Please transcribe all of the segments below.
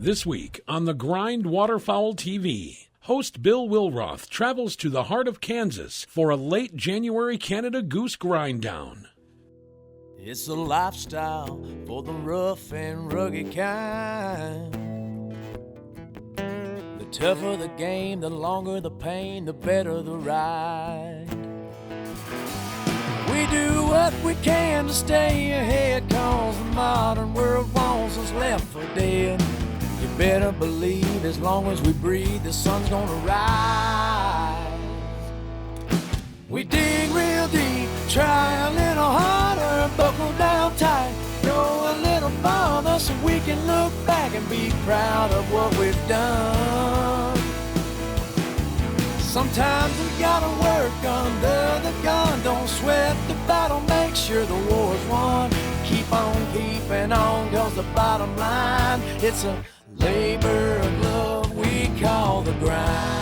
This week on The Grind Waterfowl TV, host Bill Wilroth travels to the heart of Kansas for a late January Canada Goose grind down. It's a lifestyle for the rough and rugged kind. The tougher the game, the longer the pain, the better the ride. We do what we can to stay ahead, cause the modern world wants us left for dead. You better believe as long as we breathe, the sun's gonna rise. We dig real deep, try a little harder, buckle down tight, go a little farther so we can look back and be proud of what we've done. Sometimes we gotta work under the gun, don't sweat the battle, make sure the war's won. Keep on keeping on, cause the bottom line, it's a labor of love we call the grind.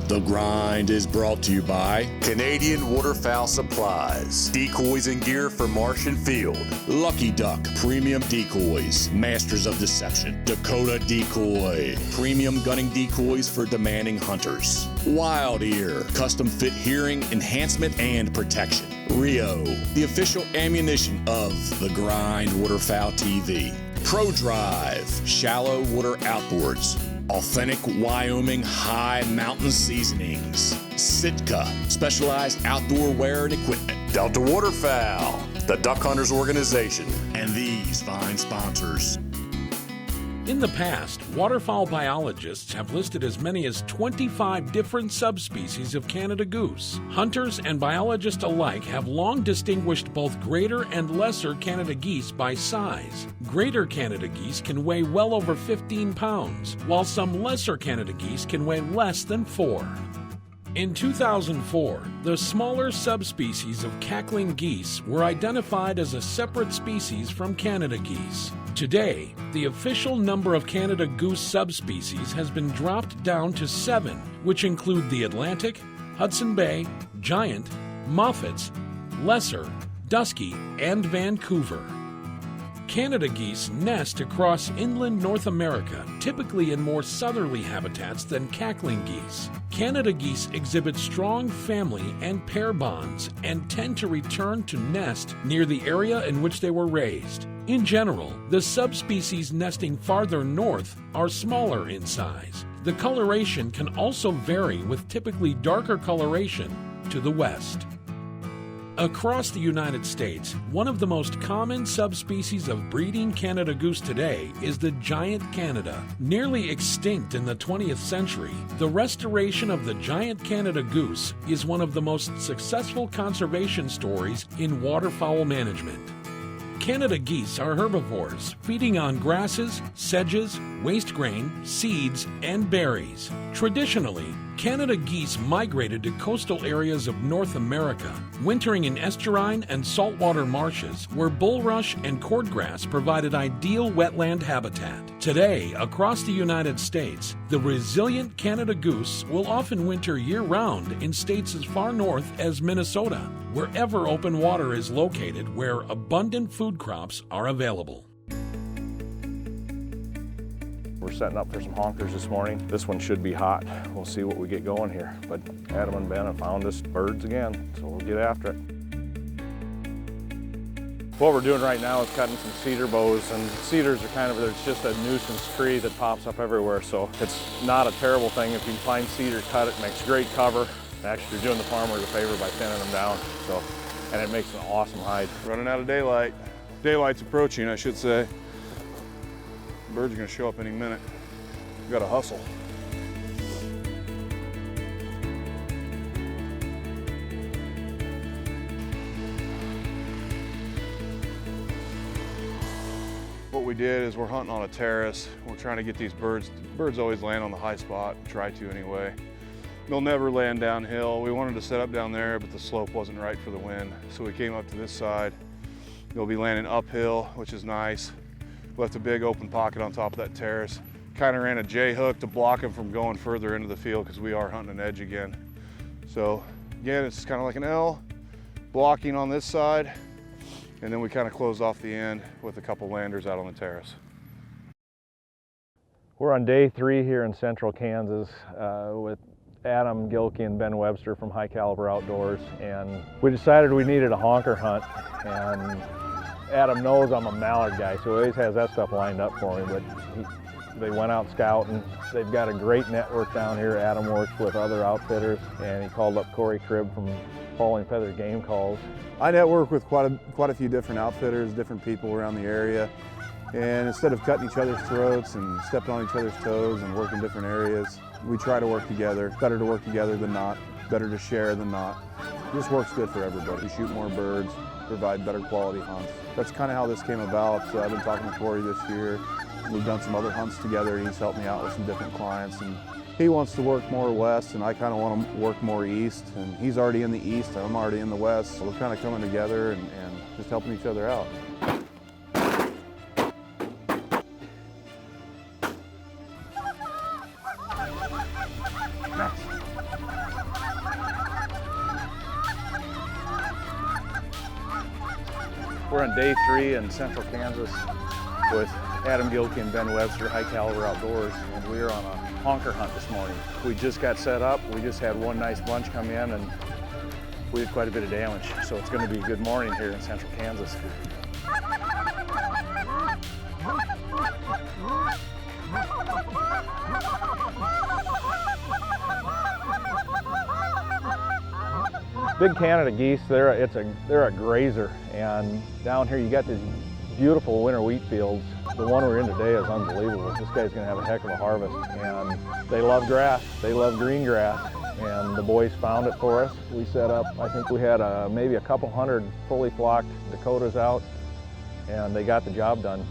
The Grind is brought to you by Canadian Waterfowl Supplies, decoys and gear for marsh and field, Lucky Duck Premium Decoys, Masters of Deception, Dakota Decoy, Premium Gunning Decoys for demanding hunters, Wild Ear, custom fit hearing, enhancement, and protection, Rio, the official ammunition of The Grind Waterfowl TV, Pro Drive, shallow water outboards, authentic Wyoming high mountain seasonings, Sitka, specialized outdoor wear and equipment, Delta Waterfowl, the Duck Hunters Organization, and these fine sponsors. In the past, waterfowl biologists have listed as many as 25 different subspecies of Canada goose. Hunters and biologists alike have long distinguished both greater and lesser Canada geese by size. Greater Canada geese can weigh well over 15 pounds, while some lesser Canada geese can weigh less than 4. In 2004, the smaller subspecies of cackling geese were identified as a separate species from Canada geese. Today, the official number of Canada goose subspecies has been dropped down to 7, which include the Atlantic, Hudson Bay, Giant, Moffats, Lesser, Dusky, and Vancouver. Canada geese nest across inland North America, typically in more southerly habitats than cackling geese. Canada geese exhibit strong family and pair bonds and tend to return to nest near the area in which they were raised. In general, the subspecies nesting farther north are smaller in size. The coloration can also vary, with typically darker coloration to the west. Across the United States, one of the most common subspecies of breeding Canada goose today is the giant Canada. Nearly extinct in the 20th century, the restoration of the giant Canada goose is one of the most successful conservation stories in waterfowl management. Canada geese are herbivores, feeding on grasses, sedges, waste grain, seeds, and berries. Traditionally, Canada geese migrated to coastal areas of North America, wintering in estuarine and saltwater marshes where bulrush and cordgrass provided ideal wetland habitat. Today, across the United States, the resilient Canada goose will often winter year-round in states as far north as Minnesota, wherever open water is located where abundant food crops are available. We're setting up for some honkers this morning. This one should be hot. We'll see what we get going here. But Adam and Ben have found us birds again, so we'll get after it. What we're doing right now is cutting some cedar boughs, and cedars are it's just a nuisance tree that pops up everywhere, so it's not a terrible thing. If you can find cedar, cut it, makes great cover. Actually, you're doing the farmers a favor by thinning them down, and it makes an awesome hide. Running out of daylight. Daylight's approaching, I should say. Birds are gonna show up any minute. We gotta hustle. What we did is we're hunting on a terrace. We're trying to get these birds. Birds always land on the high spot, try to anyway. They'll never land downhill. We wanted to set up down there, but the slope wasn't right for the wind. So we came up to this side. They'll be landing uphill, which is nice. Left a big open pocket on top of that terrace. Kind of ran a J-hook to block them from going further into the field because we are hunting an edge again. So again, it's kind of like an L, blocking on this side, and then we kind of closed off the end with a couple landers out on the terrace. We're on day 3 here in central Kansas with Adam Gilkey and Ben Webster from High Caliber Outdoors, and we decided we needed a honker hunt. And Adam knows I'm a mallard guy, so he always has that stuff lined up for me, but they went out scouting. They've got a great network down here. Adam works with other outfitters, and he called up Kory Cribb from Falling Feather Game Calls. I network with quite a few different outfitters, different people around the area, and instead of cutting each other's throats and stepping on each other's toes and working different areas, we try to work together. Better to work together than not, better to share than not. It just works good for everybody. We shoot more birds, provide better quality hunts. That's kind of how this came about. So I've been talking to Kory this year. We've done some other hunts together. He's helped me out with some different clients, and he wants to work more west, and I kind of want to work more east. And he's already in the east, and I'm already in the west. So we're kind of coming together and just helping each other out. We're on day 3 in central Kansas with Adam Gilkey and Ben Webster, High Caliber Outdoors, and we are on a honker hunt this morning. We just got set up. We just had one nice bunch come in, and we had quite a bit of damage. So it's going to be a good morning here in central Kansas. Big Canada geese, they're a grazer, and down here you got these beautiful winter wheat fields. The one we're in today is unbelievable. This guy's gonna have a heck of a harvest, and they love grass. They love green grass, and the boys found it for us. We set up, I think we had maybe a couple hundred fully flocked Dakotas out, and they got the job done.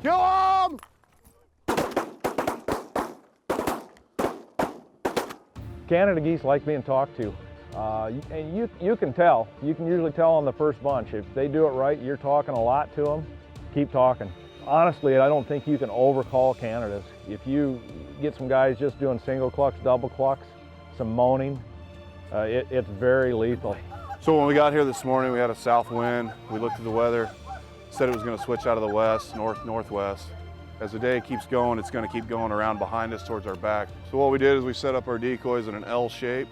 Kill 'em! Canada geese like being talked to. And you can tell. You can usually tell on the first bunch. If they do it right, you're talking a lot to them, keep talking. Honestly, I don't think you can overcall Canadas. If you get some guys just doing single clucks, double clucks, some moaning, it's very lethal. So when we got here this morning, we had a south wind. We looked at the weather, said it was going to switch out of the west, northwest. As the day keeps going, it's going to keep going around behind us towards our back. So what we did is we set up our decoys in an L shape,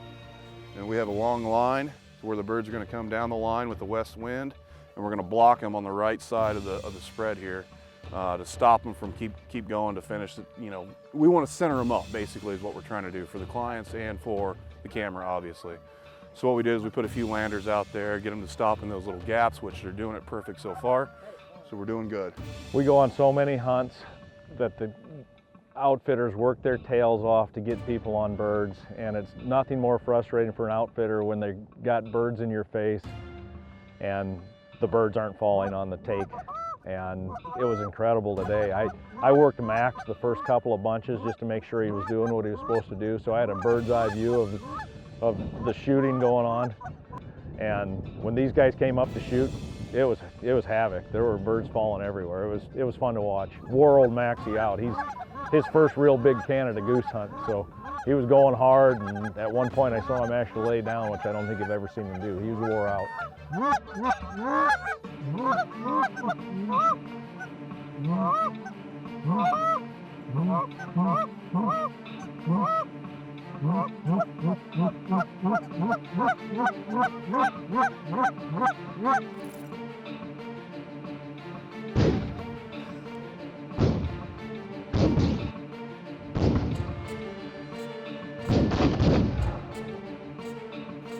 and we have a long line where the birds are going to come down the line with the west wind, and we're going to block them on the right side of the spread here to stop them from keep going to finish. We want to center them up, basically, is what we're trying to do for the clients and for the camera, obviously. So what we did is we put a few landers out there, get them to stop in those little gaps, which they're doing it perfect so far. So we're doing good. We go on so many hunts that the outfitters work their tails off to get people on birds, and it's nothing more frustrating for an outfitter when they got birds in your face and the birds aren't falling on the take. And it was incredible today. I worked Max the first couple of bunches just to make sure he was doing what he was supposed to do, so I had a bird's eye view of the shooting going on. And when these guys came up to shoot, it was havoc. There were birds falling everywhere. It was fun to watch. Wore old Maxie out. He's his first real big Canada goose hunt, so he was going hard, and at one point I saw him actually lay down, which I don't think I've ever seen him do. He was wore out.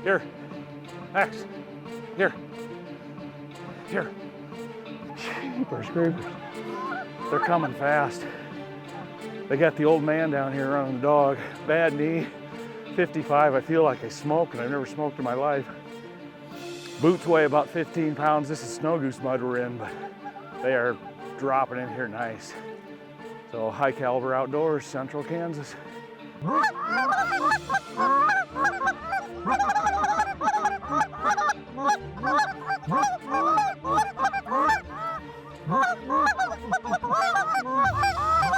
Here, Max, here. Jeepers creepers. They're coming fast. They got the old man down here running the dog. Bad knee, 55. I feel like I smoke, and I've never smoked in my life. Boots weigh about 15 pounds. This is snow goose mud we're in, but they are dropping in here nice. So High Caliber Outdoors, Central Kansas.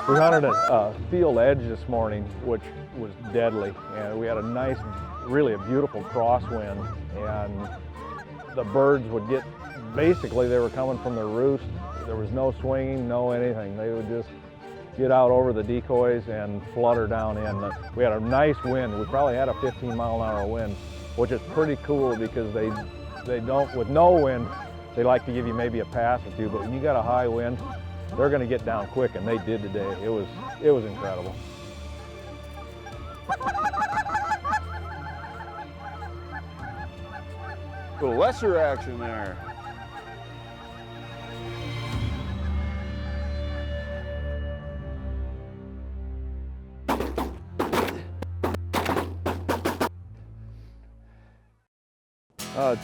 We hunted a field edge this morning, which was deadly, and we had a nice, really a beautiful crosswind, and the birds would get, basically they were coming from their roost. There was no swinging, no anything. They would just get out over the decoys and flutter down in. We had a nice wind. We probably had a 15-mile-an-hour wind, which is pretty cool because they don't, with no wind, they like to give you maybe a pass or two, but when you got a high wind, they're going to get down quick, and they did today. It was incredible. A little lesser action there.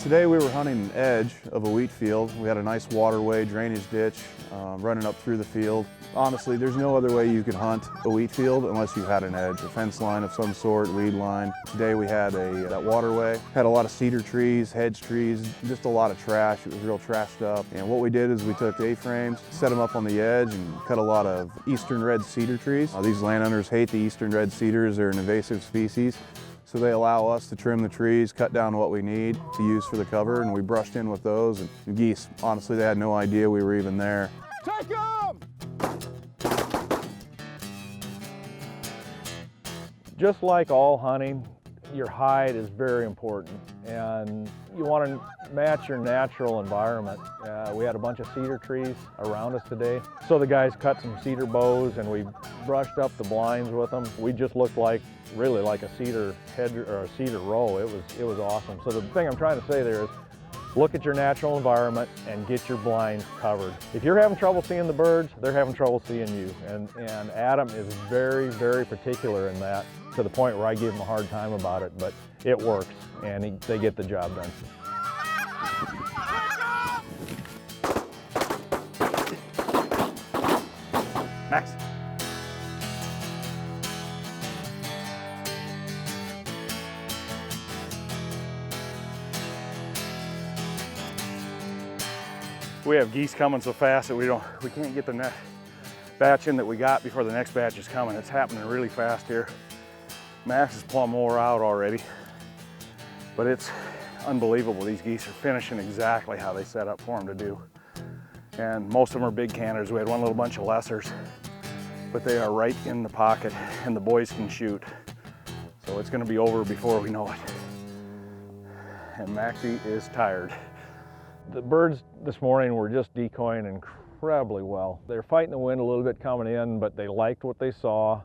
Today we were hunting an edge of a wheat field. We had a nice waterway, drainage ditch running up through the field. Honestly, there's no other way you could hunt a wheat field unless you had an edge, a fence line of some sort, weed line. Today we had that waterway, had a lot of cedar trees, hedge trees, just a lot of trash. It was real trashed up. And what we did is we took A-frames, set them up on the edge, and cut a lot of eastern red cedar trees. These landowners hate the eastern red cedars. They're an invasive species. So they allow us to trim the trees, cut down what we need to use for the cover, and we brushed in with those. And the geese, honestly, they had no idea we were even there. Take them! Just like all hunting, your hide is very important, and you want to match your natural environment. We had a bunch of cedar trees around us today, so the guys cut some cedar bows and we brushed up the blinds with them. We just looked like, really like a cedar hedge or a cedar row. It was awesome. So the thing I'm trying to say there is, look at your natural environment and get your blinds covered. If you're having trouble seeing the birds, they're having trouble seeing you. And Adam is very, very particular in that, to the point where I give him a hard time about it, but it works, and they get the job done. Max. We have geese coming so fast that we can't get the next batch in that we got before the next batch is coming. It's happening really fast here. Max is plumb wore out already, but it's unbelievable. These geese are finishing exactly how they set up for them to do. And most of them are big Canadas. We had one little bunch of lessers, but they are right in the pocket and the boys can shoot. So it's gonna be over before we know it. And Maxie is tired. The birds this morning were just decoying incredibly well. They were fighting the wind a little bit coming in, but they liked what they saw.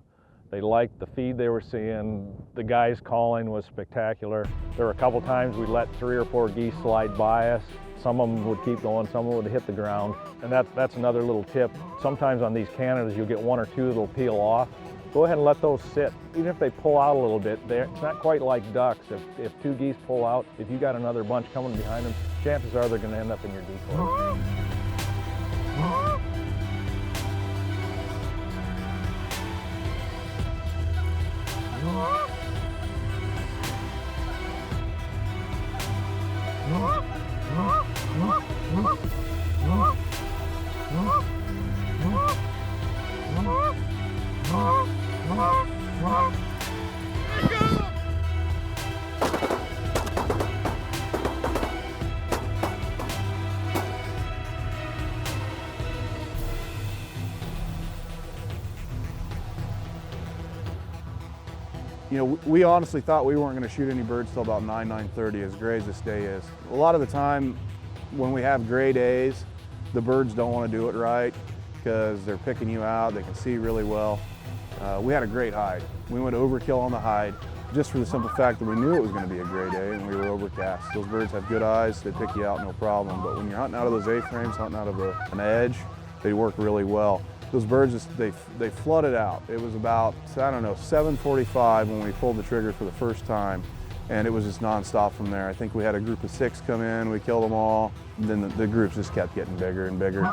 They liked the feed they were seeing. The guys calling was spectacular. There were a couple times we let 3 or 4 geese slide by us. Some of them would keep going, some would hit the ground. And that's another little tip. Sometimes on these Canadas, you'll get 1 or 2 that'll peel off. Go ahead and let those sit. Even if they pull out a little bit, it's not quite like ducks. If 2 geese pull out, if you got another bunch coming behind them, chances are they're gonna end up in your decoy. You know, we honestly thought we weren't going to shoot any birds till about 9:30, as gray as this day is. A lot of the time when we have gray days, the birds don't want to do it right because they're picking you out, they can see really well. We had a great hide. We went overkill on the hide just for the simple fact that we knew it was going to be a gray day and we were overcast. Those birds have good eyes, they pick you out no problem, but when you're hunting out of those A-frames, hunting out of an edge, they work really well. Those birds, they flooded out. It was about, I don't know, 7:45 when we pulled the trigger for the first time, and it was just nonstop from there. I think we had a group of 6 come in, we killed them all, and then the groups just kept getting bigger and bigger.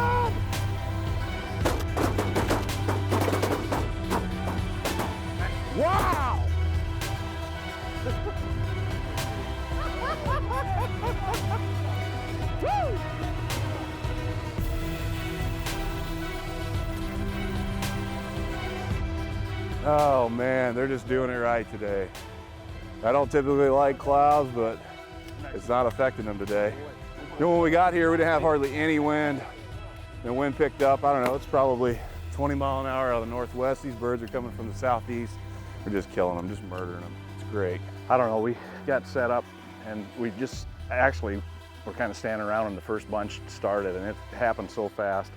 on! Wow! Woo! Oh man, they're just doing it right today. I don't typically like clouds, but it's not affecting them today. You know, when we got here, we didn't have hardly any wind. The wind picked up, I don't know, it's probably 20 mile an hour out of the northwest. These birds are coming from the southeast. We're just killing them, just murdering them. It's great. I don't know, we got set up and we just actually were kind of standing around when the first bunch started, and it happened so fast.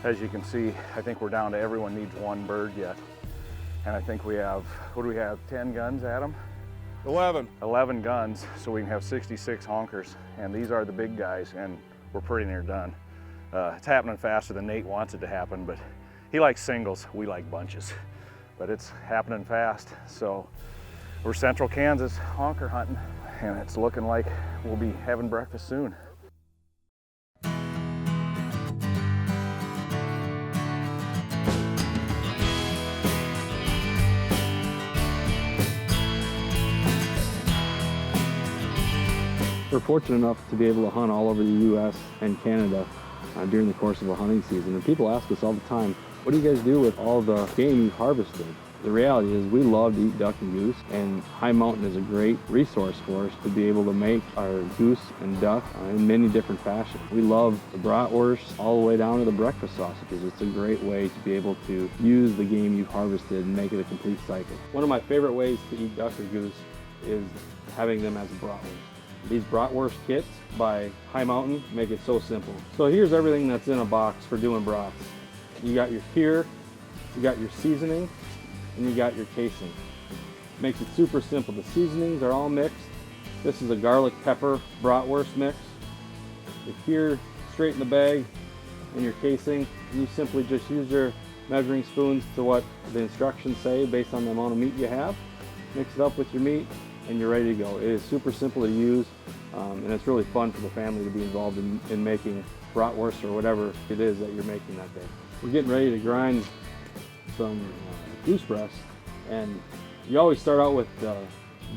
As you can see, I think we're down to everyone needs one bird yet. And I think we have, what do we have, 10 guns, Adam? 11. 11 guns, so we can have 66 honkers. And these are the big guys, and we're pretty near done. It's happening faster than Nate wants it to happen, but he likes singles, we like bunches. But it's happening fast, so we're central Kansas honker hunting, and it's looking like we'll be having breakfast soon. We're fortunate enough to be able to hunt all over the U.S. and Canada during the course of a hunting season. And people ask us all the time, what do you guys do with all the game you've harvested? The reality is we love to eat duck and goose, and High Mountain is a great resource for us to be able to make our goose and duck in many different fashions. We love the bratwurst all the way down to the breakfast sausages. It's a great way to be able to use the game you've harvested and make it a complete cycle. One of my favorite ways to eat duck or goose is having them as a bratwurst. These bratwurst kits by High Mountain make it so simple. So here's everything that's in a box for doing brats. You got your cuir, you got your seasoning, and you got your casing. Makes it super simple. The seasonings are all mixed. This is a garlic pepper bratwurst mix. The cuir straight in the bag, and your casing, and you simply just use your measuring spoons to what the instructions say based on the amount of meat you have. Mix it up with your meat, and you're ready to go. It is super simple to use, and it's really fun for the family to be involved in making bratwurst or whatever it is that you're making that day. We're getting ready to grind some goose breast, and you always start out with the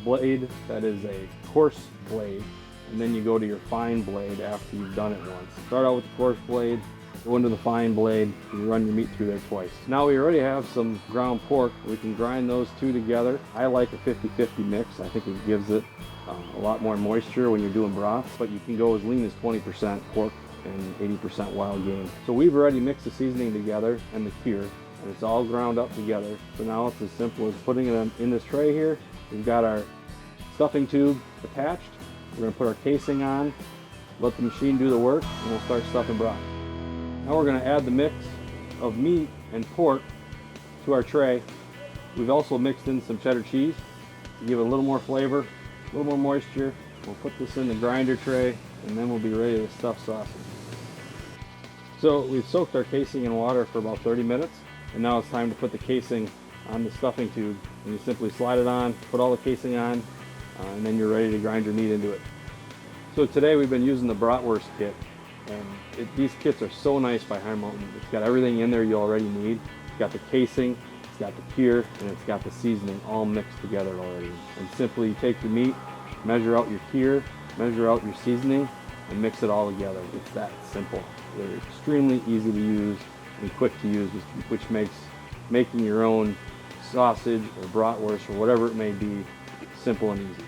blade that is a coarse blade, and then you go to your fine blade after you've done it once. Start out with the coarse blade, go into the fine blade, and you run your meat through there twice. Now we already have some ground pork. We can grind those two together. I like a 50-50 mix. I think it gives it a lot more moisture when you're doing broths, but you can go as lean as 20% pork and 80% wild game. So we've already mixed the seasoning together and the cuir, and it's all ground up together. So now it's as simple as putting it in this tray here. We've got our stuffing tube attached. We're gonna put our casing on, let the machine do the work, and we'll start stuffing broth. Now we're going to add the mix of meat and pork to our tray. We've also mixed in some cheddar cheese to give it a little more flavor, a little more moisture. We'll put this in the grinder tray, and then we'll be ready to stuff sausage. So we've soaked our casing in water for about 30 minutes, and now it's time to put the casing on the stuffing tube. And you simply slide it on, put all the casing on, and then you're ready to grind your meat into it. So today we've been using the bratwurst kit. And these kits are so nice by High Mountain. It's got everything in there you already need. It's got the casing, it's got the cuir, and it's got the seasoning all mixed together already. And simply take your meat, measure out your cuir, measure out your seasoning, and mix it all together. It's that simple. They're extremely easy to use and quick to use, which makes making your own sausage or bratwurst or whatever it may be simple and easy.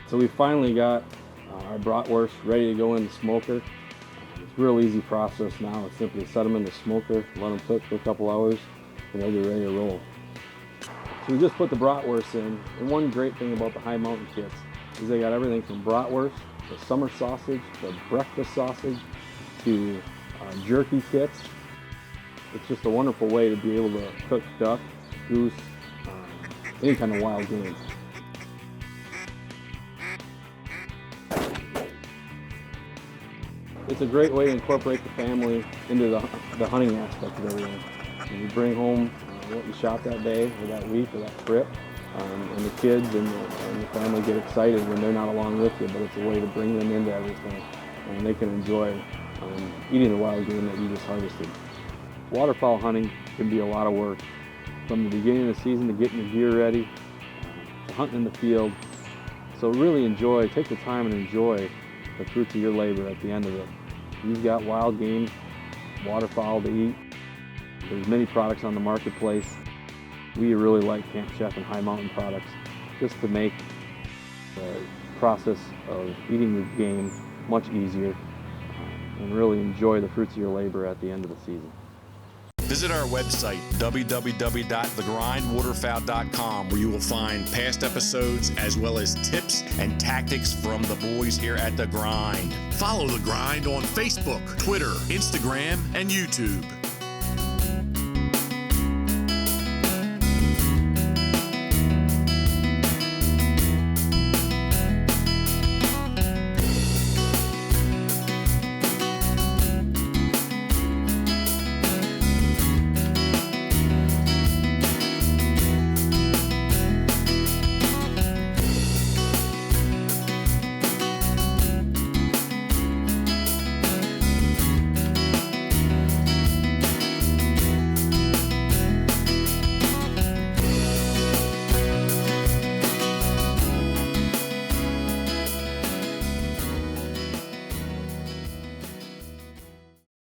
So we finally got our bratwurst ready to go in the smoker. It's a real easy process now. It's simply set them in the smoker, let them cook for a couple hours, and they'll be ready to roll. So we just put the bratwurst in, and one great thing about the High Mountain kits is they got everything from bratwurst to summer sausage to breakfast sausage to jerky kits. It's just a wonderful way to be able to cook duck, goose, any kind of wild game. It's a great way to incorporate the family into the hunting aspect of everything. You bring home what you shot that day or that week or that trip, and the kids and the family get excited when they're not along with you, but it's a way to bring them into everything, and they can enjoy eating the wild game that you just harvested. Waterfowl hunting can be a lot of work, from the beginning of the season to getting your gear ready, to hunting in the field. So really take the time and enjoy the fruits of your labor at the end of it. You've got wild game, waterfowl to eat. There's many products on the marketplace. We really like Camp Chef and High Mountain products just to make the process of eating your game much easier and really enjoy the fruits of your labor at the end of the season. Visit our website, www.thegrindwaterfowl.com, where you will find past episodes as well as tips and tactics from the boys here at The Grind. Follow The Grind on Facebook, Twitter, Instagram, and YouTube.